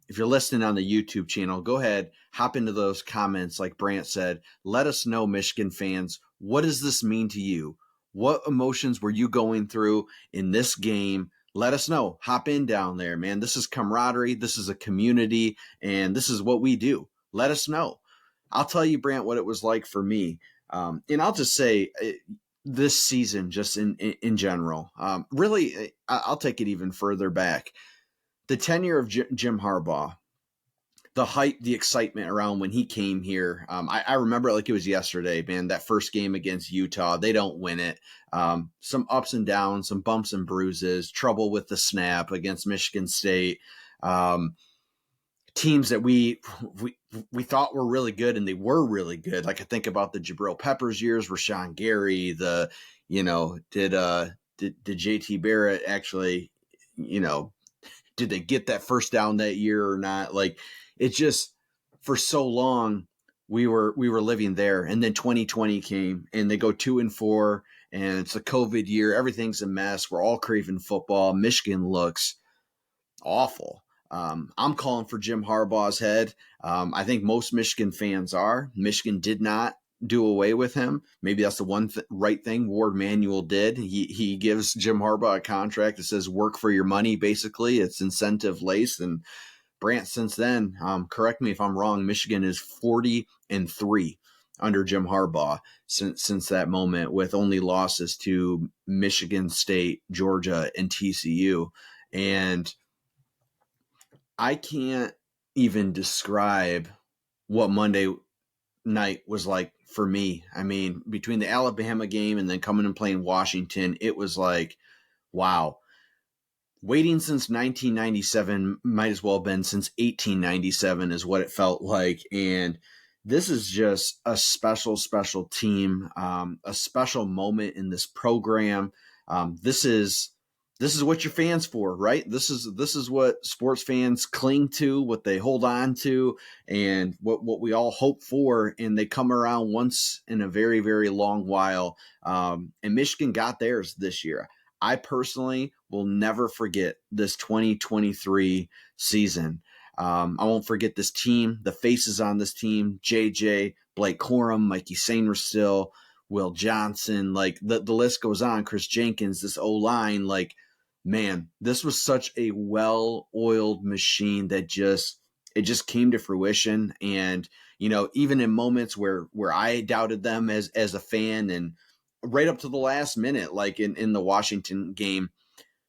If you're listening on the YouTube channel, go ahead, hop into those comments. Like Brant said, let us know, Michigan fans, what does this mean to you? What emotions were you going through in this game? Let us know. Hop in down there, man. This is camaraderie. This is a community, and this is what we do. Let us know. I'll tell you, Brant, what it was like for me. And I'll just say this season, just in general, really, I'll take it even further back. The tenure of Jim Harbaugh, the hype, the excitement around when he came here. I remember it like it was yesterday, man, that first game against Utah. They don't win it. Some ups and downs, some bumps and bruises, trouble with the snap against Michigan State. Teams that we thought were really good, and they were really good. Like I think about the Jabril Peppers years, Rashawn Gary, did JT Barrett actually, did they get that first down that year or not? Like it just, for so long we were living there. And then 2020 came and they go 2-4 and it's a COVID year. Everything's a mess. We're all craving football. Michigan looks awful. I'm calling for Jim Harbaugh's head. I think most Michigan fans are. Michigan did not do away with him. Maybe that's the one right thing Ward Manuel did. He gives Jim Harbaugh a contract that says work for your money, basically. It's incentive laced. And Brant, since then, correct me if I'm wrong, Michigan is 40-3 under Jim Harbaugh since that moment, with only losses to Michigan State, Georgia, and TCU. And I can't even describe what Monday night was like for me. I mean, between the Alabama game and then coming and playing Washington, it was like, wow. Waiting since 1997 might as well have been since 1897 is what it felt like. And this is just a special, special team, a special moment in this program. This is what you're fans for, right? This is what sports fans cling to, what they hold on to, and what we all hope for. And they come around once in a very, very long while. And Michigan got theirs this year. I personally will never forget this 2023 season. I won't forget this team, the faces on this team: JJ, Blake Corum, Mikey Sainristil, Will Johnson, like the list goes on. Chris Jenkins, this O-line, like, man, this was such a well-oiled machine that it just came to fruition. And, even in moments where I doubted them as a fan, and right up to the last minute, like in the Washington game,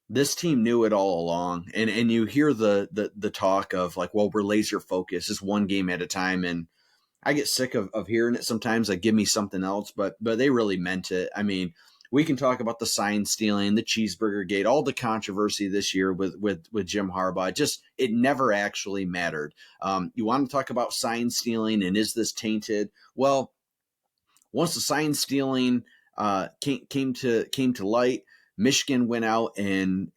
this team knew it all along. And you hear the talk of like, well, we're laser focused. It's one game at a time. And I get sick of hearing it sometimes, like, give me something else, but they really meant it. I mean, we can talk about the sign stealing, the cheeseburger gate, all the controversy this year with Jim Harbaugh. Just, it never actually mattered. You want to talk about sign stealing and is this tainted? Well, once the sign stealing came to light, Michigan went out and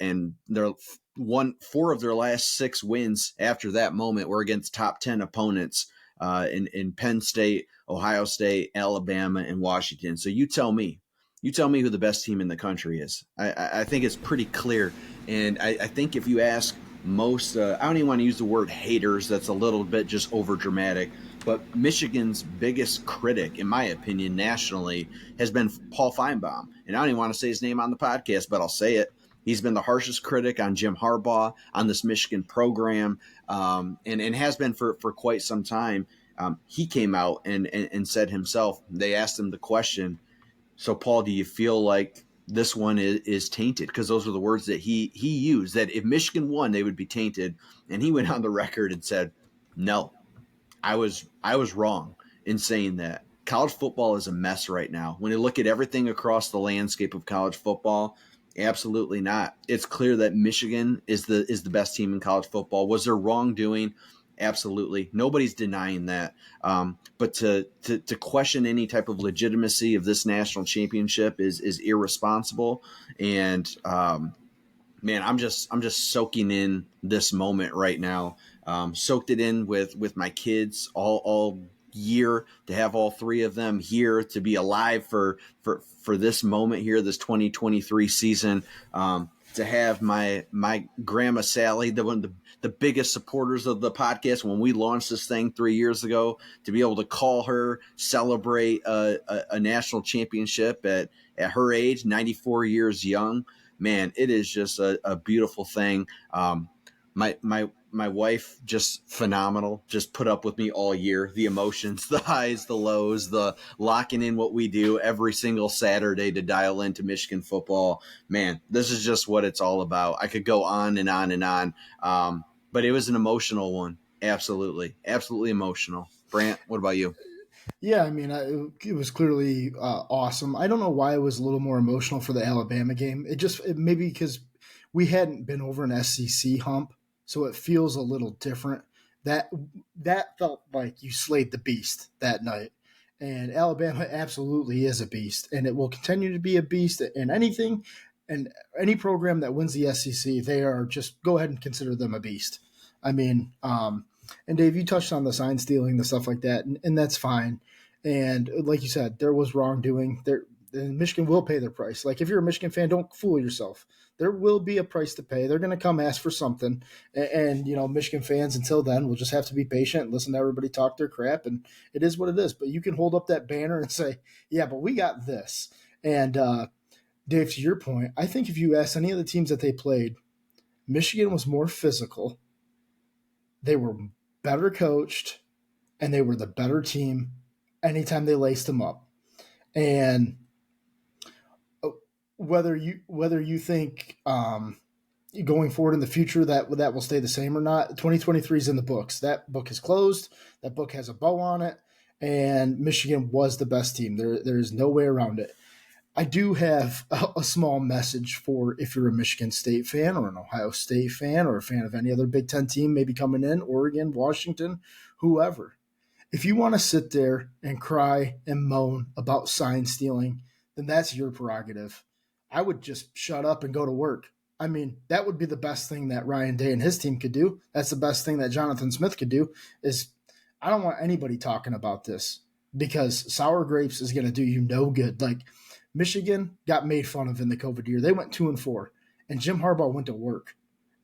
their won 4 of their last 6 wins after that moment were against top 10 opponents in Penn State, Ohio State, Alabama, and Washington. So you tell me who the best team in the country is. I think it's pretty clear. And I think if you ask most, I don't even want to use the word haters, that's a little bit just over dramatic, but Michigan's biggest critic, in my opinion, nationally, has been Paul Feinbaum. And I don't even want to say his name on the podcast, but I'll say it. He's been the harshest critic on Jim Harbaugh, on this Michigan program, and has been for quite some time. He came out and said himself, they asked him the question, so Paul, do you feel like this one is tainted? Because those were the words that he used, that if Michigan won, they would be tainted. And he went on the record and said, no, I was wrong in saying that. College football is a mess right now. When you look at everything across the landscape of college football, absolutely not. It's clear that Michigan is the best team in college football. Was there wrongdoing? Absolutely. Nobody's denying that. But to question any type of legitimacy of this national championship is irresponsible. And man, I'm just soaking in this moment right now. Soaked it in with my kids all year, to have all 3 of them here, to be alive for this moment here, this 2023 season. It's to have my grandma Sally, one of the biggest supporters of the podcast when we launched this thing 3 years ago, to be able to call her, celebrate a national championship at her age, 94 years young. Man, it is just a beautiful thing. My wife, just phenomenal, just put up with me all year. The emotions, the highs, the lows, the locking in what we do every single Saturday to dial into Michigan football. Man, this is just what it's all about. I could go on and on and on, but it was an emotional one. Absolutely emotional. Brant, what about you? Yeah, I mean, it was clearly awesome. I don't know why I was a little more emotional for the Alabama game. Maybe because we hadn't been over an SEC hump, so it feels a little different. That felt like you slayed the beast that night, and Alabama absolutely is a beast, and it will continue to be a beast. And anything, and any program that wins the SEC, they are just go ahead and consider them a beast. I mean, and Dave, you touched on the sign stealing, the stuff like that, and that's fine. And like you said, there was wrongdoing. Michigan will pay their price. Like if you're a Michigan fan, don't fool yourself. There will be a price to pay. They're going to come ask for something, and Michigan fans until then will just have to be patient and listen to everybody talk their crap. And it is what it is. But you can hold up that banner and say, "Yeah, but we got this." And Dave, to your point, I think if you ask any of the teams that they played, Michigan was more physical. They were better coached, and they were the better team anytime they laced them up. And whether you think going forward in the future that will stay the same or not, 2023 is in the books. That book is closed. That book has a bow on it, and Michigan was the best team. There is no way around it. I do have a small message for if you're a Michigan State fan or an Ohio State fan or a fan of any other Big Ten team maybe coming in, Oregon, Washington, whoever. If you want to sit there and cry and moan about sign stealing, then that's your prerogative. I would just shut up and go to work. I mean, that would be the best thing that Ryan Day and his team could do. That's the best thing that Jonathan Smith could do is I don't want anybody talking about this because sour grapes is going to do you no good. Like Michigan got made fun of in the COVID year. They went 2-4, and Jim Harbaugh went to work,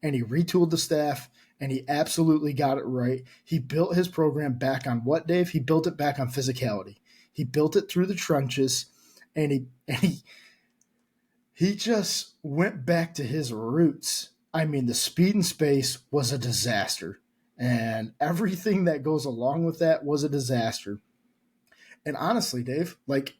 and he retooled the staff, and he absolutely got it right. He built his program back on what, Dave? He built it back on physicality. He built it through the trenches, and he just went back to his roots. I mean, the speed and space was a disaster, and everything that goes along with that was a disaster. And honestly, Dave, like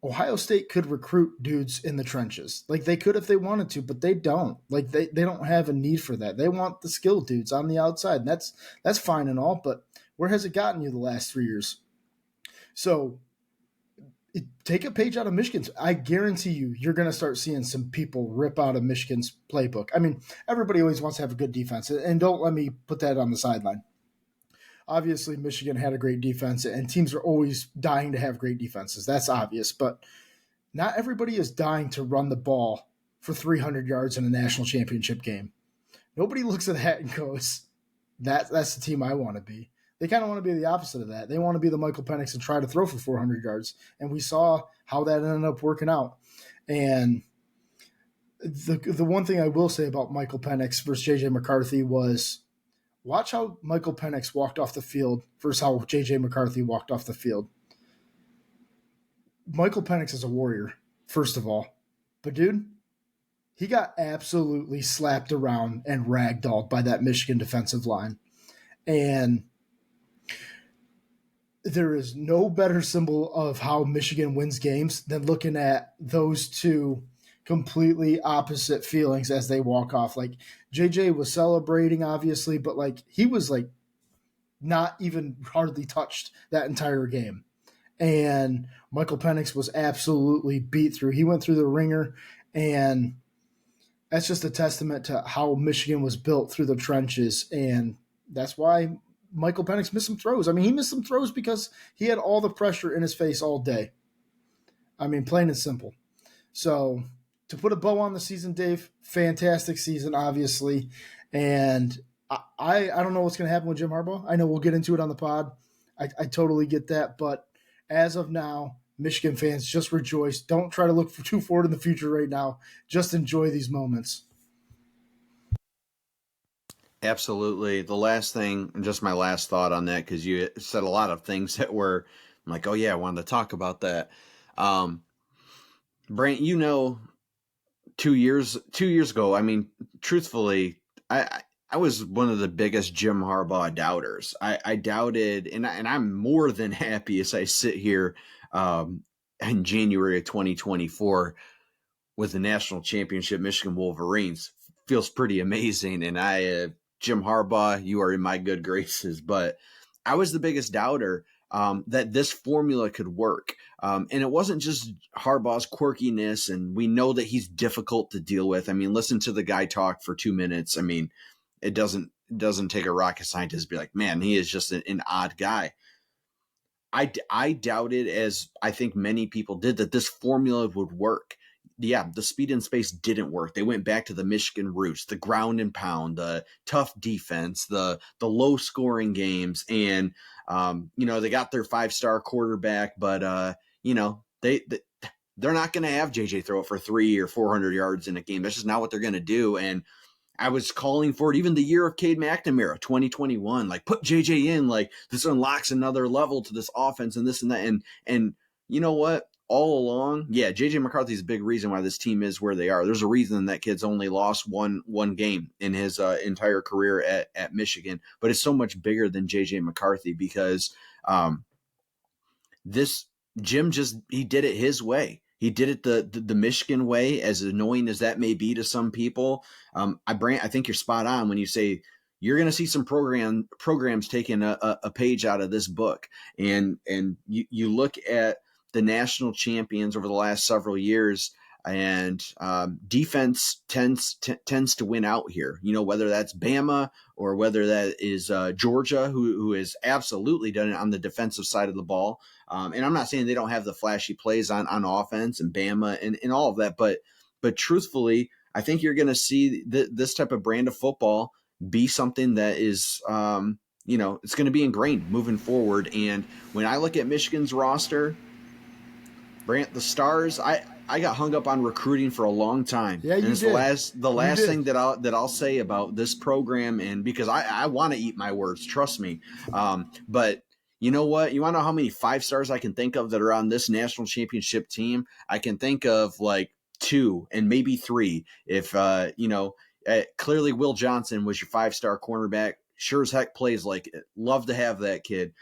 Ohio State could recruit dudes in the trenches. Like they could if they wanted to, but they don't. Like they don't have a need for that. They want the skilled dudes on the outside. And that's fine and all, but where has it gotten you the last 3 years? So take a page out of Michigan's. I guarantee you're going to start seeing some people rip out of Michigan's playbook. I mean, everybody always wants to have a good defense, and don't let me put that on the sideline. Obviously, Michigan had a great defense, and teams are always dying to have great defenses. That's obvious, but not everybody is dying to run the ball for 300 yards in a national championship game. Nobody looks at that and goes, that's the team I want to be. They kind of want to be the opposite of that. They want to be the Michael Penix and try to throw for 400 yards, and we saw how that ended up working out. And the one thing I will say about Michael Penix versus J.J. McCarthy was watch how Michael Penix walked off the field versus how J.J. McCarthy walked off the field. Michael Penix is a warrior, first of all. But, dude, he got absolutely slapped around and ragdolled by that Michigan defensive line. And there is no better symbol of how Michigan wins games than looking at those two completely opposite feelings as they walk off. Like JJ was celebrating, obviously, but like he was like not even hardly touched that entire game. And Michael Penix was absolutely beat through. He went through the ringer, and that's just a testament to how Michigan was built through the trenches. And that's why Michael Penix missed some throws. I mean, he missed some throws because he had all the pressure in his face all day. I mean, plain and simple. So to put a bow on the season, Dave, fantastic season, obviously. And I don't know what's going to happen with Jim Harbaugh. I know we'll get into it on the pod. I totally get that. But as of now, Michigan fans, just rejoice. Don't try to look too forward in the future right now. Just enjoy these moments. Absolutely. The last thing, just my last thought on that, because you said a lot of things that were, I'm like, oh yeah, I wanted to talk about that. Um, Brant, 2 years ago, I mean, truthfully, I was one of the biggest Jim Harbaugh doubters. I doubted, and I'm more than happy as I sit here in January of 2024 with the national championship Michigan Wolverines. Feels pretty amazing, and Jim Harbaugh, you are in my good graces. But I was the biggest doubter that this formula could work. And it wasn't just Harbaugh's quirkiness, and we know that he's difficult to deal with. I mean, listen to the guy talk for 2 minutes. I mean, it doesn't take a rocket scientist to be like, man, he is just an odd guy. I doubted, as I think many people did, that this formula would work. Yeah, the speed and space didn't work. They went back to the Michigan roots, the ground and pound, the tough defense, the low scoring games, and they got their 5-star quarterback, but they're not going to have JJ throw it for 300 or 400 yards in a game. That's just not what they're going to do. And I was calling for it even the year of Cade McNamara, 2021. Like, put JJ in. Like, this unlocks another level to this offense and this and that. And you know what? All along, yeah, JJ McCarthy's a big reason why this team is where they are. There's a reason that kid's only lost one game in his entire career at Michigan, but it's so much bigger than JJ McCarthy because this Jim he did it his way. He did it the Michigan way, as annoying as that may be to some people. I think you're spot on when you say you're going to see some programs taking a page out of this book, and you look at the national champions over the last several years, and defense tends to win out here. Whether that's Bama or whether that is Georgia, who has absolutely done it on the defensive side of the ball. And I'm not saying they don't have the flashy plays on offense, and Bama and all of that, but truthfully, I think you're going to see this type of brand of football be something that is, it's going to be ingrained moving forward. And when I look at Michigan's roster, Brant, the Stars, I got hung up on recruiting for a long time. Yeah, you and it's did. the last thing that I'll say about this program, and because I want to eat my words, trust me. But you know what? You want to know how many 5-stars I can think of that are on this national championship team? I can think of like 2 and maybe 3. If clearly Will Johnson was your 5-star cornerback. Sure as heck plays like it. Love to have that kid.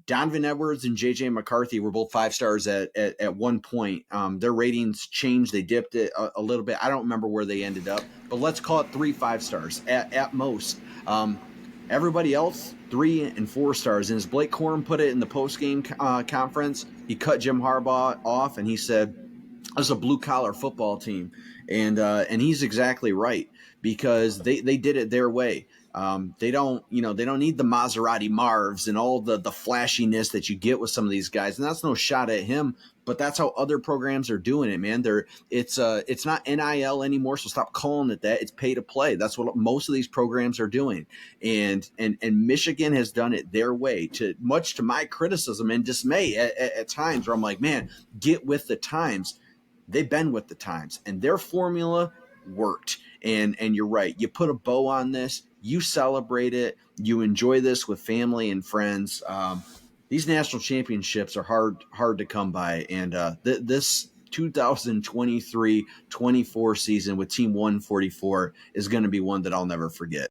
Donovan Edwards and JJ McCarthy were both 5-stars at one point. Their ratings changed. They dipped it a little bit. I don't remember where they ended up, but let's call it 3 5-stars at most. Everybody else, 3 and 4 stars. And as Blake Corum put it in the post-game conference, he cut Jim Harbaugh off and he said, "This is a blue-collar football team." And he's exactly right, because they did it their way. They don't need the Maserati Marvs and all the flashiness that you get with some of these guys. And that's no shot at him, but that's how other programs are doing it, man. It's not NIL anymore, so stop calling it that. It's pay to play. That's what most of these programs are doing. And Michigan has done it their way, much to my criticism and dismay at times, where I'm like, man, get with the times. They've been with the times, and their formula worked. And you're right. You put a bow on this, you celebrate it, you enjoy this with family and friends. These national championships are hard to come by, and this 2023-24 season with Team 144 is going to be one that I'll never forget.